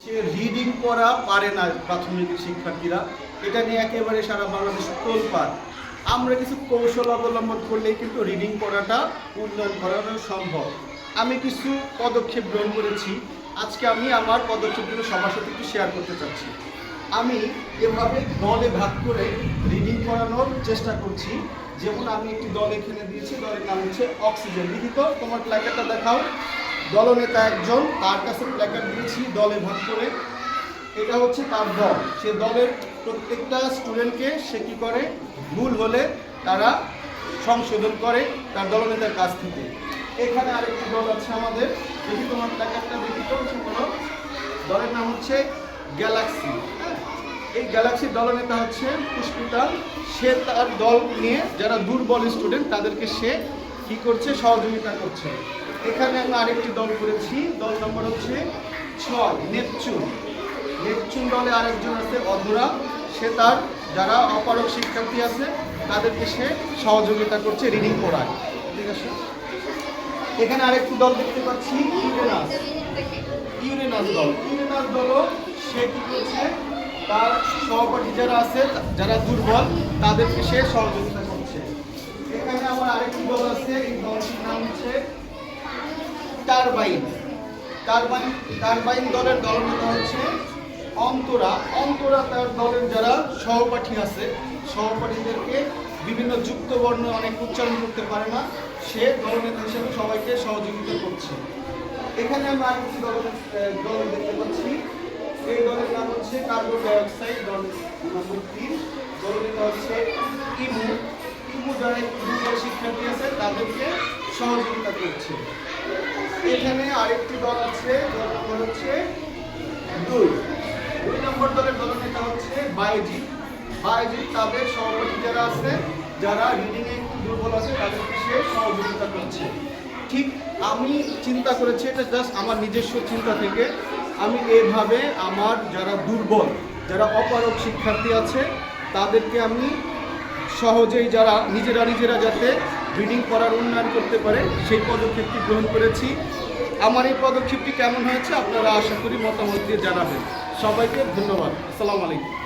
যে রিডিং পড়া পারে না প্রাথমিক শিক্ষার্থীরা, এটা নিয়ে একেবারে সারা বাংলাদেশ তোলপাড়। আমরা কিছু কৌশল অবলম্বন করলেই কিন্তু রিডিং পড়াটা উন্নয়ন করানো সম্ভব। আমি কিছু পদক্ষেপ গ্রহণ করেছি, আজকে আমি আমার পদক্ষেপগুলো সবার সাথে একটু শেয়ার করতে চাচ্ছি। আমি এভাবে দলে ভাগ করে রিডিং পড়ানোর চেষ্টা করছি। যেমন আমি একটি দল এখানে দিয়েছি, দলের নাম হচ্ছে অক্সিজেন। লিখিত তোমার প্ল্যাকার্ডটা দেখাও। দলনেতা একজন, তার কাছে প্ল্যাকার্ড দিয়েছি দলে ভাগ করে। এটা হচ্ছে তার দল। সে দলের প্রত্যেকটা স্টুডেন্টকে সে কী করে, ভুল হলে তারা সংশোধন করে তার দলনেতার কাছ থেকে। এখানে আরেকটি দল আছে আমাদের, দেখি তোমার প্ল্যাকার্ডটা দেখি তো। দলের নাম হচ্ছে গ্যালাক্সি। এই গ্যালাক্সির দলনেতা হচ্ছে পুষ্পিতা। সে তার দল নিয়ে যারা দুর্বল স্টুডেন্ট তাদেরকে সে কি করছে, সহযোগিতা করছে। এখানে আমরা আরেকটি দল করেছি, দল নম্বর হচ্ছে 6 নেপচুন। নেপচুন দলে আরেকজন আছে অধরা, সে তার যারা অপারক শিক্ষার্থী আছে তাদেরকে সে সহযোগিতা করছে রিডিং পড়ায়। ঠিক আছে, এখানে আরেকটি দল দেখতে পাচ্ছি ইউরেনাস। ইউরেনাস দল, ইউরেনাস দলও সে কি করছে, তার সহপাঠী যারা আছে যারা দুর্বল তাদেরকে সে সহযোগিতা করছে। এখানে আমার আরেকটি দল আছে, এই দলটির নাম হচ্ছে টারবাইন। টারবাইন দলের দলনেতা হচ্ছে অন্তরা। অন্তরা তার দলের যারা সহপাঠী আছে সহপাঠীদেরকে বিভিন্ন যুক্ত বর্ণ অনেক উচ্চারণ করতে পারে না, সে দলনেতা হিসেবে সবাইকে সহযোগিতা করছে। এখানে আমরা আরেকটি দল দেখতে পাচ্ছি, এই দলের নাম হচ্ছে কার্বন ডাইঅক্সাইড। দল নম্বর 3, দলনেতা হচ্ছে ইমু। ইমু যারা দুর্বল শিক্ষার্থী আছে তাদেরকে সহযোগিতা করছে। এখানে আরেকটি দল আছে, দল নম্বর হচ্ছে 2। 2 নম্বর দলের দলনেতা হচ্ছে বায়েজিৎ। বায়েজিৎ তাদের সহপাঠী যারা আছে যারা রিডিংয়ে একটু দুর্বল আছে তাদেরকে সে সহযোগিতা করছে। ঠিক আমি চিন্তা করেছি, এটা জাস্ট আমার নিজস্ব চিন্তা থেকে আমি এভাবে আমার যারা দুর্বল, যারা অপারক শিক্ষার্থী আছে তাদেরকে আমি সহজেই যারা নিজেরা যাতে রিডিং পড়ার উন্নয়ন করতে পারে সেই পদক্ষেপটি গ্রহণ করেছি। আমার এই পদক্ষেপটি কেমন হয়েছে আপনারা আশা করি মতামত দিয়ে জানাবেন। সবাইকে ধন্যবাদ। আসসালামু আলাইকুম।